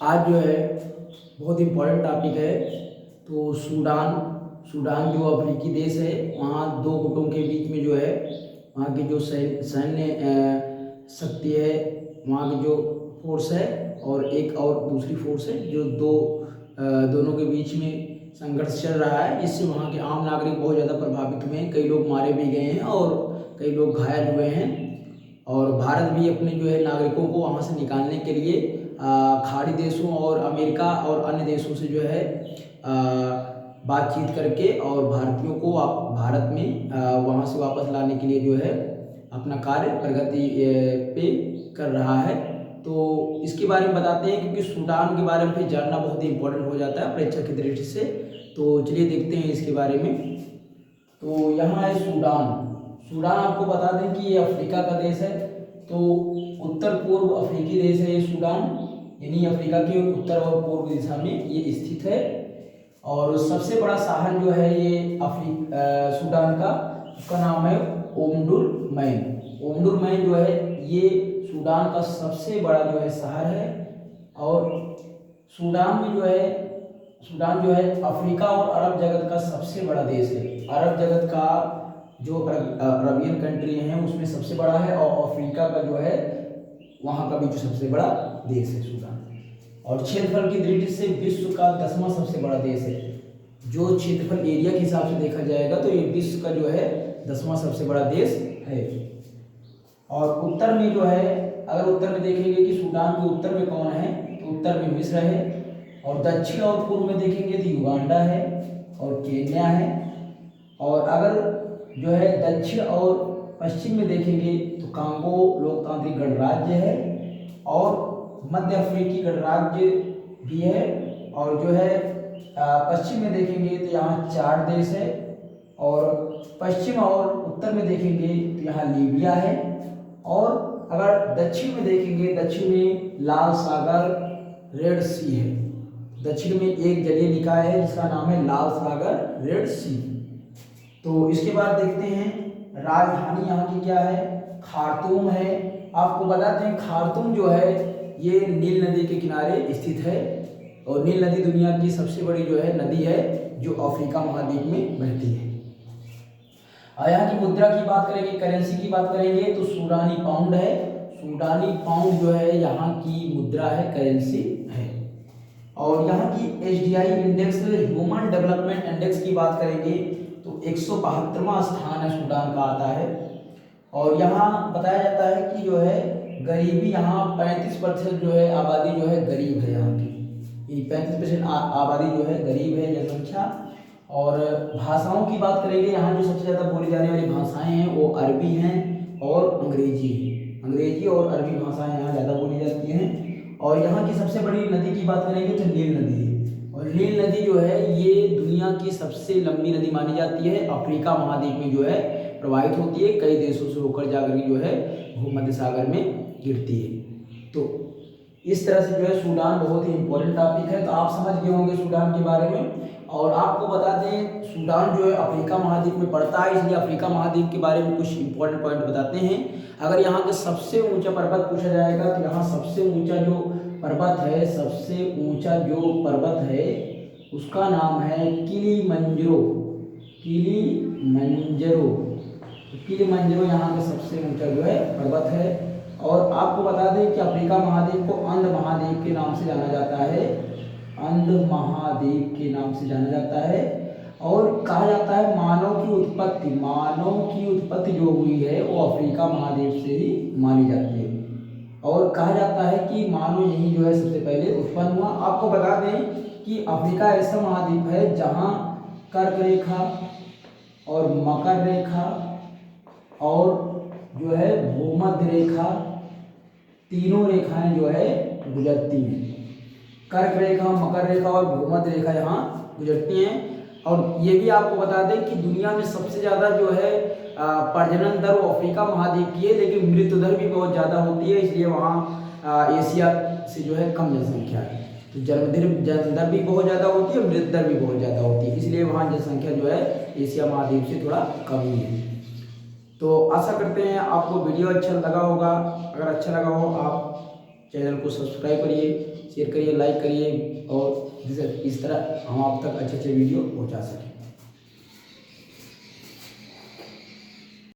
आज जो है बहुत इम्पोर्टेंट टॉपिक है। तो सूडान सूडान जो अफ्रीकी देश है, वहाँ दो गुटों के बीच में जो है वहाँ की जो सैन्य शक्ति है, वहाँ की जो फोर्स है और एक और दूसरी फोर्स है, जो दोनों के बीच में संघर्ष चल रहा है। इससे वहाँ के आम नागरिक बहुत ज़्यादा प्रभावित हुए हैं, कई लोग मारे भी गए हैं और कई लोग घायल हुए हैं। और भारत भी अपने जो है नागरिकों को वहाँ से निकालने के लिए खाड़ी देशों और अमेरिका और अन्य देशों से जो है बातचीत करके और भारतीयों को भारत में वहाँ से वापस लाने के लिए जो है अपना कार्य प्रगति पे कर रहा है। तो इसके बारे में बताते हैं, क्योंकि सूडान के बारे में फिर जानना बहुत ही इम्पोर्टेंट हो जाता है परीक्षा की दृष्टि से। तो चलिए देखते हैं इसके बारे में। तो यहाँ है सूडान। सूडान आपको बता दें कि ये अफ्रीका का देश है। तो उत्तर पूर्व अफ्रीकी देश है ये सूडान, यानी अफ्रीका के उत्तर और पूर्व दिशा में ये स्थित है। और सबसे बड़ा शहर जो है ये सूडान का, उसका नाम है ओमडुरमैन। ओमडुरमैन जो है ये सूडान का सबसे बड़ा जो है शहर है। और सूडान जो है अफ्रीका और अरब जगत का सबसे बड़ा देश है। अरब जगत का जो अरबियन कंट्री हैं उसमें सबसे बड़ा है, और अफ्रीका का जो है वहाँ का भी जो सबसे बड़ा देश है सूडान। और क्षेत्रफल की दृष्टि से विश्व का 10वां सबसे बड़ा देश है। जो क्षेत्रफल एरिया के हिसाब से देखा जाएगा तो ये विश्व का जो है 10वां सबसे बड़ा देश है। और उत्तर में जो है, अगर उत्तर में देखेंगे कि सूडान के उत्तर में कौन है, तो उत्तर में मिस्र है। और दक्षिण और पूर्व में देखेंगे तो युगांडा है और केन्या है। और अगर जो है दक्षिण और पश्चिम में देखेंगे तो कांगो लोकतांत्रिक गणराज्य है और मध्य अफ्रीकी गणराज्य भी है। और जो है पश्चिम में देखेंगे तो यहाँ 4 देश है। और पश्चिम और उत्तर में देखेंगे तो यहाँ लीबिया है। और अगर दक्षिण में देखेंगे, दक्षिण में लाल सागर रेड सी है। दक्षिण में एक जलीय निकाय है जिसका नाम है लाल सागर रेड सी। तो इसके बाद देखते हैं राजधानी यहाँ की क्या है, खार्तूम है। आपको बताते हैं खार्तूम जो है ये नील नदी के किनारे स्थित है। और नील नदी दुनिया की सबसे बड़ी जो है नदी है, जो अफ्रीका महाद्वीप में बहती है। और यहाँ की मुद्रा की बात करेंगे, करेंसी की बात करेंगे तो सूडानी पाउंड है। सूडानी पाउंड जो है यहाँ की मुद्रा है, करेंसी है। और यहाँ की HDI index, human development index की बात करेंगे तो 172वां स्थान है सूडान का आता है। और यहाँ बताया जाता है कि जो है गरीबी, यहाँ 35% जो है आबादी जो है गरीब है। यहाँ की 35% आबादी जो है गरीब है, जनसंख्या। और भाषाओं की बात करेंगे, यहाँ जो सबसे ज़्यादा बोली जाने वाली भाषाएं हैं वो अरबी हैं और अंग्रेजी है। अंग्रेजी और अरबी भाषाएं यहाँ ज़्यादा बोली जाती हैं। और यहाँ की सबसे बड़ी नदी की बात करेंगे तो नील नदी है। और नील नदी जो है ये दुनिया की सबसे लंबी नदी मानी जाती है। अफ्रीका महाद्वीप में जो है प्रवाहित होती है, कई देशों से होकर जाकर के जो है भूमध्य सागर में गिरती है। तो इस तरह से जो है सूडान बहुत ही इंपॉर्टेंट टॉपिक है। तो आप समझ गए होंगे सूडान के बारे में। और आपको बता दें सूडान जो है अफ्रीका महाद्वीप में पड़ता है, इसलिए अफ्रीका महाद्वीप के बारे में कुछ इंपॉर्टेंट पॉइंट बताते हैं। अगर यहाँ के सबसे ऊंचा पर्वत पूछा जाएगा तो यहाँ सबसे ऊंचा जो पर्वत है, सबसे ऊंचा जो पर्वत है उसका नाम है किलिमंजरो। किलिमंजरो किलिमंजरो यहाँ का सबसे ऊंचा जो है पर्वत है। और आपको बता दें कि अफ्रीका महाद्वीप को अंध महाद्वीप के नाम से जाना जाता है। अंध महाद्वीप के नाम से जाना जाता है। और कहा जाता है मानव की उत्पत्ति जो हुई है वो अफ्रीका महाद्वीप से ही मानी जाती है। और कहा जाता है कि मानव यही जो है सबसे पहले उत्पन्न हुआ। आपको बता दें कि अफ्रीका ऐसा महाद्वीप है जहाँ कर्क रेखा और मकर रेखा और जो है भूमध्य रेखा, तीनों रेखाएं जो है गुजरती हैं। कर्क रेखा, मकर रेखा और भूमध्य रेखा यहाँ गुजरती हैं। और ये भी आपको बता दें कि दुनिया में सबसे ज़्यादा जो है प्रजनन दर वो अफ्रीका महाद्वीप की है, लेकिन मृत्यु दर भी बहुत ज़्यादा होती है, इसलिए वहाँ एशिया से जो है कम जनसंख्या है। तो जन्म दर भी बहुत ज़्यादा होती है, मृत्यु दर भी बहुत ज़्यादा होती है, इसलिए वहाँ जनसंख्या जो है एशिया महाद्वीप से थोड़ा कम ही है। तो आशा करते हैं आपको वीडियो अच्छा लगा होगा। अगर अच्छा लगा हो आप चैनल को सब्सक्राइब करिए, शेयर करिए, लाइक करिए और इस तरह हम आप तक अच्छे अच्छे वीडियो पहुंचा सकें।